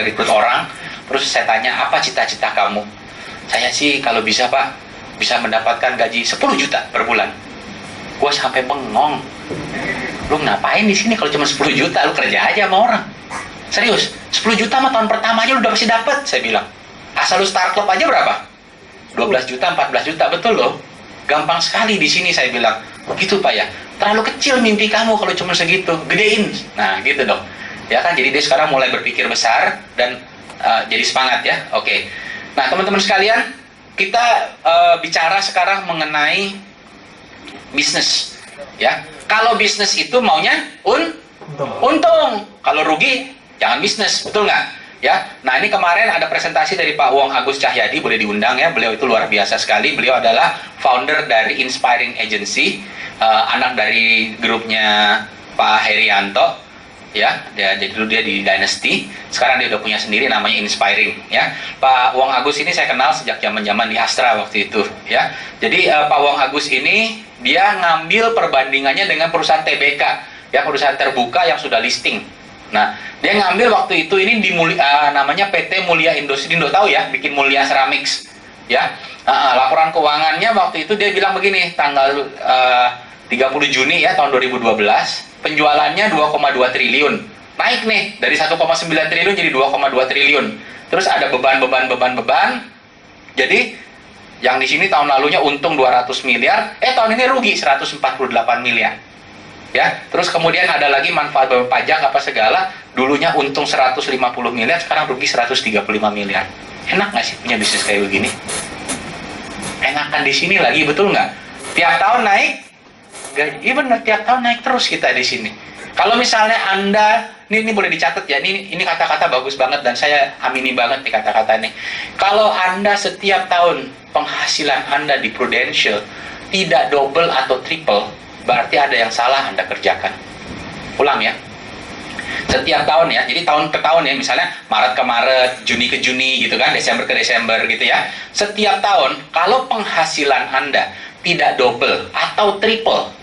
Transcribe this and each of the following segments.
ngerekrut orang. Terus saya tanya, apa cita-cita kamu? Saya sih kalau bisa Pak, bisa mendapatkan gaji 10 juta per bulan. Gua sampai bengong. Lu ngapain di sini kalau cuma 10 juta? Lu kerja aja sama orang. Serius, 10 juta mah tahun pertama aja lu udah pasti dapet, saya bilang. Asal lu start club aja berapa? 12 juta, 14 juta, betul loh. Gampang sekali di sini, saya bilang. Gitu Pak ya, terlalu kecil mimpi kamu kalau cuma segitu, gedein. Nah gitu dong. Ya kan, jadi dia sekarang mulai berpikir besar dan jadi semangat ya. Oke. Nah teman-teman sekalian, kita bicara sekarang mengenai bisnis. Ya, kalau bisnis itu maunya untung. Kalau rugi jangan bisnis, betul nggak? Ya, nah ini kemarin ada presentasi dari Pak Wong Agus Cahyadi, boleh diundang ya. Beliau itu luar biasa sekali. Beliau adalah founder dari Inspiring Agency, anak dari grupnya Pak Herianto. Ya, jadi dulu dia di Dynasty, sekarang dia udah punya sendiri namanya Inspiring ya. Pak Wong Agus ini saya kenal sejak zaman-zaman di Astra waktu itu ya. Jadi Pak Wong Agus ini dia ngambil perbandingannya dengan perusahaan TBK ya, perusahaan terbuka yang sudah listing. Nah, dia ngambil waktu itu ini di namanya PT Mulia Indosindo, tahu ya, bikin Mulia Ceramics ya. Laporan keuangannya waktu itu dia bilang begini, tanggal 30 Juni ya tahun 2012, penjualannya 2,2 triliun. Naik nih dari 1,9 triliun jadi 2,2 triliun. Terus ada beban. Jadi yang di sini tahun lalunya untung 200 miliar, tahun ini rugi 148 miliar. Ya, terus kemudian ada lagi manfaat pajak apa segala, dulunya untung 150 miliar, sekarang rugi 135 miliar. Enak nggak sih punya bisnis kayak begini? Enakan di sini lagi, betul nggak? Tiap tahun naik, iya benar, tiap tahun naik terus kita di sini. Kalau misalnya Anda, ini boleh dicatat ya, ini kata-kata bagus banget dan saya amini banget nih kata-kata nih. Kalau Anda setiap tahun penghasilan Anda di Prudential tidak double atau triple, berarti ada yang salah Anda kerjakan. Ulang ya. Setiap tahun ya, jadi tahun ke tahun ya, misalnya Maret ke Maret, Juni ke Juni gitu kan, Desember ke Desember gitu ya. Setiap tahun, kalau penghasilan Anda tidak double atau triple,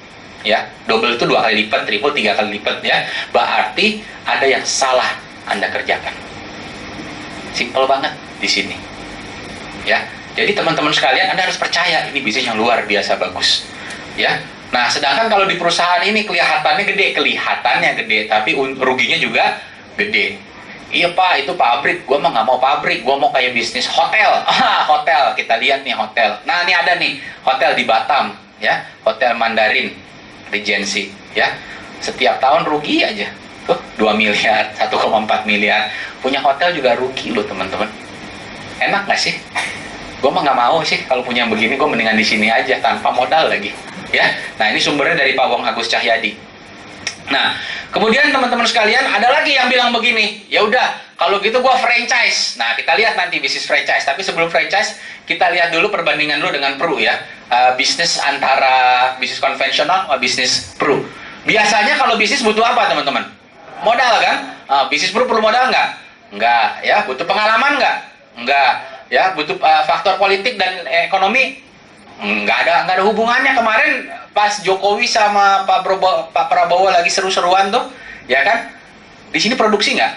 ya, double itu 2 kali lipat, triple 3 kali lipat ya, berarti ada yang salah Anda kerjakan. Simple banget di sini. Ya, jadi teman-teman sekalian, Anda harus percaya ini bisnis yang luar biasa bagus. Ya. Nah, sedangkan kalau di perusahaan ini kelihatannya gede, tapi ruginya juga gede. Iya Pak, itu pabrik, gue mah nggak mau pabrik, gue mau kayak bisnis hotel. Hotel, kita lihat nih hotel. Nah, ini ada nih, hotel di Batam, ya, Hotel Mandarin Regency, ya. Setiap tahun rugi aja, tuh 2 miliar, 1,4 miliar. Punya hotel juga rugi loh teman-teman. Enak nggak sih? Gue mah nggak mau sih, kalau punya begini, gue mendingan di sini aja tanpa modal lagi. Ya, nah ini sumbernya dari Pak Wong Agus Cahyadi. Nah, kemudian teman-teman sekalian ada lagi yang bilang begini, ya udah kalau gitu gua franchise. Nah, kita lihat nanti bisnis franchise. Tapi sebelum franchise, kita lihat dulu perbandingan dulu dengan Pru ya. Bisnis antara bisnis konvensional sama bisnis Pru. Biasanya kalau bisnis butuh apa teman-teman? Modal kan? Bisnis Pru perlu modal nggak? Nggak. Ya, butuh pengalaman nggak? Nggak. Ya, butuh faktor politik dan ekonomi? Nggak ada hubungannya. Kemarin pas Jokowi sama Pak Prabowo lagi seru-seruan tuh, ya kan? Di sini produksi nggak?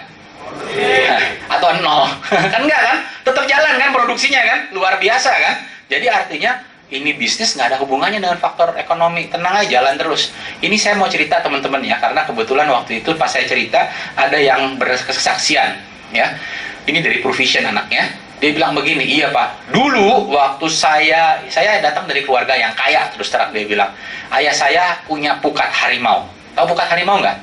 Atau nol? Kan nggak kan? Tetap jalan kan produksinya kan? Luar biasa kan? Jadi artinya ini bisnis nggak ada hubungannya dengan faktor ekonomi. Tenang aja, jalan terus. Ini saya mau cerita teman-teman ya, karena kebetulan waktu itu pas saya cerita ada yang berkesaksian ya. Ini dari Provision anaknya. Dia bilang begini, iya Pak, dulu waktu saya datang dari keluarga yang kaya, terus terang dia bilang, ayah saya punya pukat harimau. Tahu pukat harimau nggak?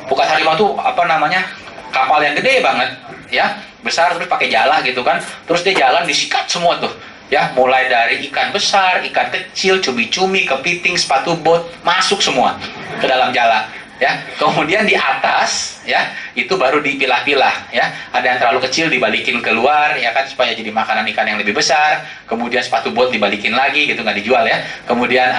Pukat harimau itu apa namanya? Kapal yang gede banget, ya, besar terus pakai jala gitu kan. Terus dia jalan disikat semua tuh, ya, mulai dari ikan besar, ikan kecil, cumi-cumi, kepiting, sepatu bot, masuk semua ke dalam jala. Ya, kemudian di atas ya itu baru dipilah-pilah ya, ada yang terlalu kecil dibalikin keluar ya kan supaya jadi makanan ikan yang lebih besar, kemudian sepatu bot dibalikin lagi gitu, nggak dijual ya, kemudian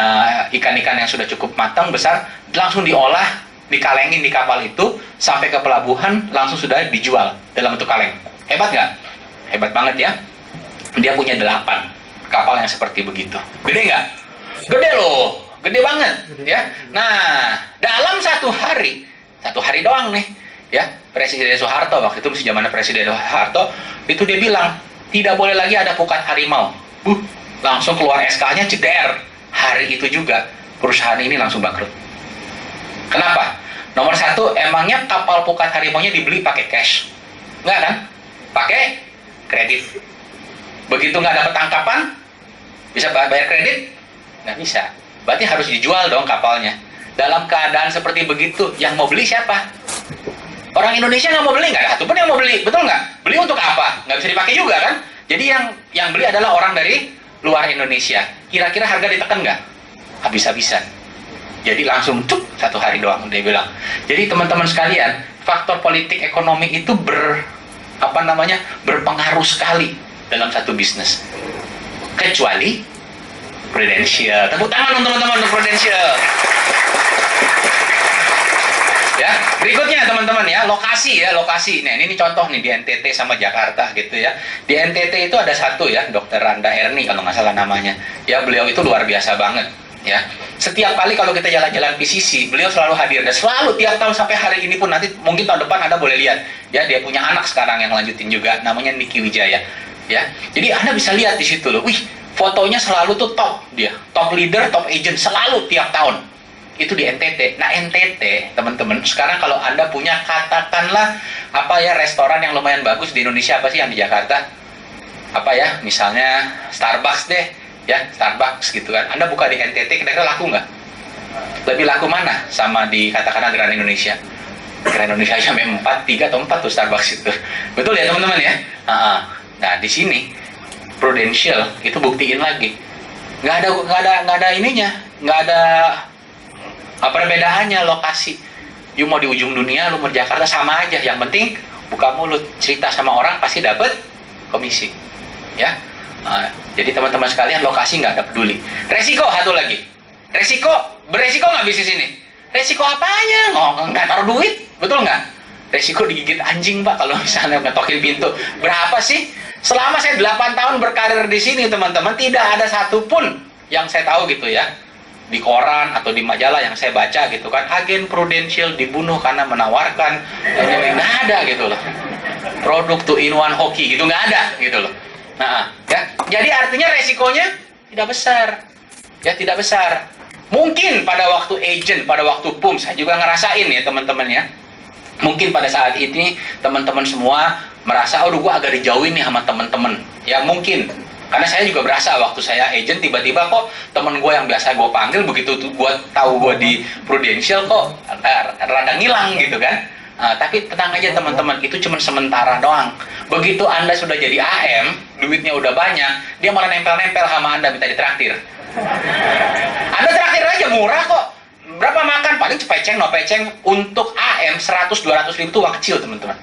ikan-ikan yang sudah cukup matang besar langsung diolah, dikalengin di kapal itu sampai ke pelabuhan langsung sudah dijual dalam bentuk kaleng. Hebat nggak? Hebat banget ya. Dia punya 8 kapal yang seperti begitu. Gede nggak? Gede loh. Gede banget ya. Nah, dalam satu hari doang nih ya, Presiden Soeharto, waktu itu masih zamannya Presiden Soeharto, itu dia bilang tidak boleh lagi ada pukat harimau. Langsung keluar SK-nya jeder. Hari itu juga perusahaan ini langsung bangkrut. Kenapa? Nomor satu, emangnya kapal pukat harimaunya dibeli pakai cash? Enggak kan? Pakai kredit. Begitu nggak dapat tangkapan, bisa bayar kredit? Nggak bisa. Berarti harus dijual dong kapalnya. Dalam keadaan seperti begitu, yang mau beli siapa? Orang Indonesia nggak mau beli, nggak ada satupun yang mau beli, betul nggak? Beli untuk apa? Nggak bisa dipakai juga kan? Jadi yang beli adalah orang dari luar Indonesia. Kira-kira harga ditekan nggak? Habis-habisan. Jadi langsung cuk, 1 hari doang dia bilang. Jadi teman-teman sekalian, faktor politik ekonomi itu berpengaruh sekali dalam satu bisnis. Kecuali Prudential. Tepuk tangan untuk teman-teman untuk Prudential. Ya, berikutnya teman-teman ya, lokasi. Nah, ini contoh nih di NTT sama Jakarta gitu ya. Di NTT itu ada satu ya, Dr. Randa Erni kalau nggak salah namanya. Ya, beliau itu luar biasa banget ya. Setiap kali kalau kita jalan-jalan PCC, beliau selalu hadir dan selalu tiap tahun sampai hari ini pun, nanti mungkin tahun depan Anda boleh lihat ya, dia punya anak sekarang yang lanjutin juga, namanya Niki Wijaya ya. Jadi Anda bisa lihat di situ loh. Wih, fotonya selalu tuh top dia. Top leader, top agent selalu tiap tahun. Itu di NTT. Nah, NTT, teman-teman, sekarang kalau Anda punya katakanlah restoran yang lumayan bagus di Indonesia, apa sih yang di Jakarta? Misalnya Starbucks deh, ya, Starbucks gitu kan. Anda buka di NTT, kira-kira laku nggak? Lebih laku mana sama di katakanlah Grand Indonesia? Grand Indonesia aja 3 atau 4 tuh Starbucks itu. Betul ya, teman-teman ya? Nah, di sini Prudential itu buktiin lagi. Nggak ada ininya, nggak ada perbedaannya lokasi. You mau di ujung dunia, lu mau di Jakarta, sama aja. Yang penting buka mulut, cerita sama orang, pasti dapat komisi. Ya. Jadi teman-teman sekalian, lokasi nggak ada peduli. Resiko satu lagi. Beresiko nggak bisnis ini? Resiko apanya? Nggak taruh duit, betul nggak? Resiko digigit anjing, Pak, kalau misalnya ngetokin pintu. Berapa sih? Selama saya 8 tahun berkarir di sini, teman-teman, tidak ada satupun yang saya tahu gitu ya, di koran atau di majalah yang saya baca gitu kan, agen Prudential dibunuh karena menawarkan nggak ada gitu loh. Produk 2-in-1 hoki gitu, nggak ada gitu loh. Nah, ya, jadi artinya resikonya tidak besar. Ya, tidak besar. Mungkin pada waktu agent, pada waktu PUM, saya juga ngerasain ya teman-teman ya. Mungkin pada saat ini teman-teman semua merasa, aduh gua agak dijauhin nih sama teman-teman. Ya mungkin. Karena saya juga berasa waktu saya agent, tiba-tiba kok temen gue yang biasa gue panggil, begitu gue tahu gue di Prudential kok rada ngilang gitu kan. Tapi tenang aja teman-teman, itu cuma sementara doang. Begitu Anda sudah jadi AM, duitnya udah banyak, dia malah nempel-nempel sama Anda, minta ditraktir. Anda traktir aja, murah kok. Berapa makan? Paling cepeceng, no peceng. Untuk AM 100-200 ribu itu uang kecil teman-teman.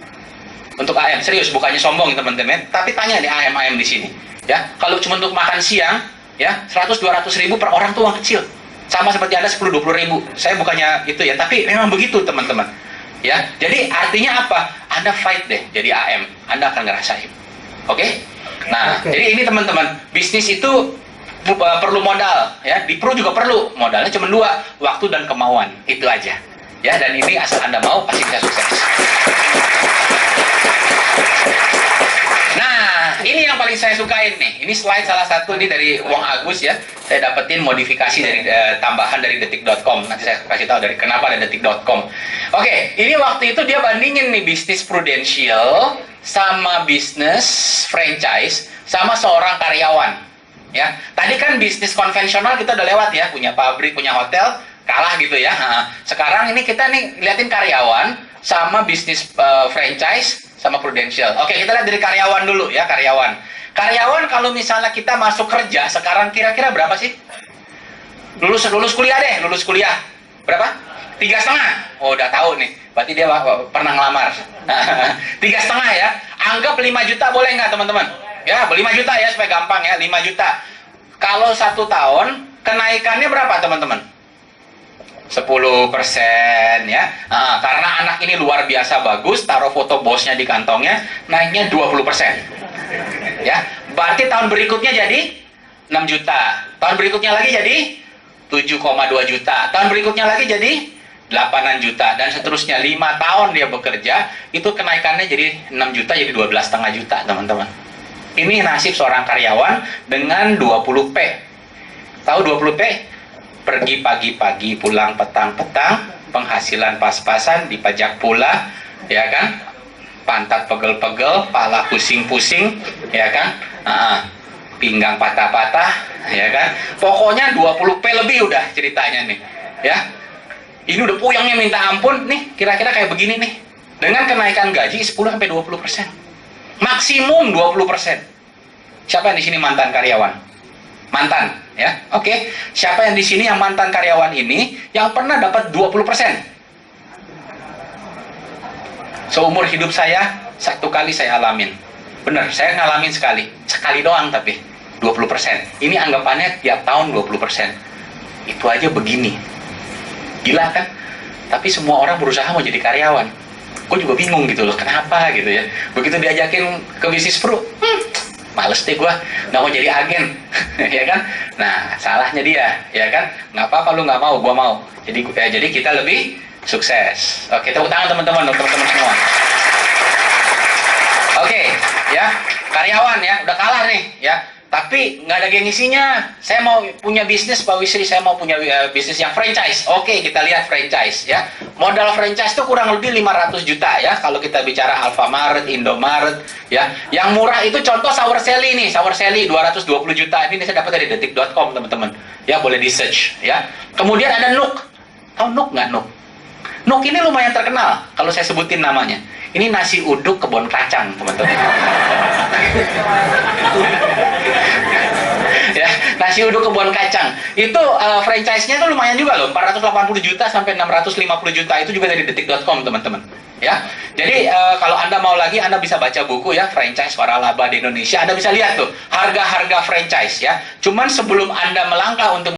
Untuk AM, serius, bukannya sombong teman-teman. Tapi tanya nih AM-AM di sini. Ya, kalau cuma untuk makan siang, ya 100-200 ribu per orang tuh uang kecil. Sama seperti Anda 10-20 ribu. Saya bukannya itu ya, tapi memang begitu teman-teman. Ya, jadi artinya apa? Anda fight deh jadi AM, Anda akan ngerasain. Oke? Nah, jadi ini teman-teman, bisnis itu perlu modal, ya. Di Pro juga perlu, modalnya cuma 2, waktu dan kemauan. Itu aja. Ya, dan ini asal Anda mau pasti bisa sukses. Nah, ini yang paling saya sukain nih. Ini slide salah satu nih dari Wong Agus ya. Saya dapetin modifikasi dari tambahan dari detik.com. Nanti saya kasih tahu dari kenapa ada detik.com. Oke, ini waktu itu dia bandingin nih bisnis Prudential sama bisnis franchise sama seorang karyawan. Ya, tadi kan bisnis konvensional kita udah lewat ya, punya pabrik, punya hotel, kalah gitu ya. Sekarang ini kita nih liatin karyawan sama bisnis franchise sama Prudential. Oke, kita lihat dari karyawan dulu ya, karyawan. Karyawan kalau misalnya kita masuk kerja sekarang kira-kira berapa sih? Lulus kuliah deh, lulus kuliah. Berapa? 3,5. Oh, udah tahu nih. Berarti dia pernah ngelamar. 3,5 ya. Anggap 5 juta boleh nggak teman-teman? Ya, 5 juta ya supaya gampang ya, 5 juta. Kalau 1 tahun kenaikannya berapa teman-teman? 10% ya. Karena anak ini luar biasa bagus, taruh foto bosnya di kantongnya, naiknya 20%. Ya, berarti tahun berikutnya jadi 6 juta. Tahun berikutnya lagi jadi 7,2 juta. Tahun berikutnya lagi jadi 8 juta, dan seterusnya 5 tahun dia bekerja, itu kenaikannya jadi 6 juta, jadi 12,5 juta, teman-teman. Ini nasib seorang karyawan dengan 20P. Tahu 20P? Pergi pagi-pagi, pulang petang-petang, penghasilan pas-pasan, dipajak pula, ya kan? Pantat pegel-pegel, pala pusing-pusing, ya kan? Pinggang patah-patah, ya kan? Pokoknya 20P lebih udah ceritanya nih, ya. Ini udah puyengnya minta ampun nih, kira-kira kayak begini nih. Dengan kenaikan gaji 10-20%. Maksimum 20%. Siapa yang di sini mantan karyawan? Mantan, ya. Oke. Siapa yang di sini yang mantan karyawan ini yang pernah dapat 20%? Seumur hidup saya, satu kali saya alamin. Bener, saya ngalamin sekali. Sekali doang tapi 20%. Ini anggapannya tiap tahun 20%. Itu aja begini. Gila kan? Tapi semua orang berusaha mau jadi karyawan. Gue juga bingung gitu loh, kenapa gitu ya. Begitu diajakin ke bisnis pro, males deh gue, nggak mau jadi agen. Ya kan? Nah, salahnya dia, ya kan? Nggak apa-apa lu nggak mau, gue mau. Jadi kita lebih sukses. Oke, tepuk tangan teman-teman, untuk teman-teman semua. Oke, ya, karyawan ya, udah kalah nih, ya. Tapi nggak ada gengsinya. Saya mau punya bisnis, Pak Wisri, saya mau punya bisnis yang franchise. Oke, kita lihat franchise ya. Modal franchise itu kurang lebih 500 juta ya. Kalau kita bicara Alfamart, Indomaret ya. Yang murah itu contoh Sour Sally nih. Sour Sally 220 juta. Ini saya dapat dari detik.com, teman-teman. Ya, boleh di search ya. Kemudian ada Nuk. Tahu Nuk nggak Nuk? Nuk ini lumayan terkenal kalau saya sebutin namanya. Ini nasi uduk kebun kacang, teman-teman. Ya, nasi uduk kebun kacang. Itu franchise-nya tuh lumayan juga loh, 480 juta sampai 650 juta. Itu juga dari detik.com, teman-teman. Ya. Jadi kalau Anda mau lagi, Anda bisa baca buku ya, franchise waralaba di Indonesia. Anda bisa lihat tuh harga-harga franchise ya. Cuman sebelum Anda melangkah untuk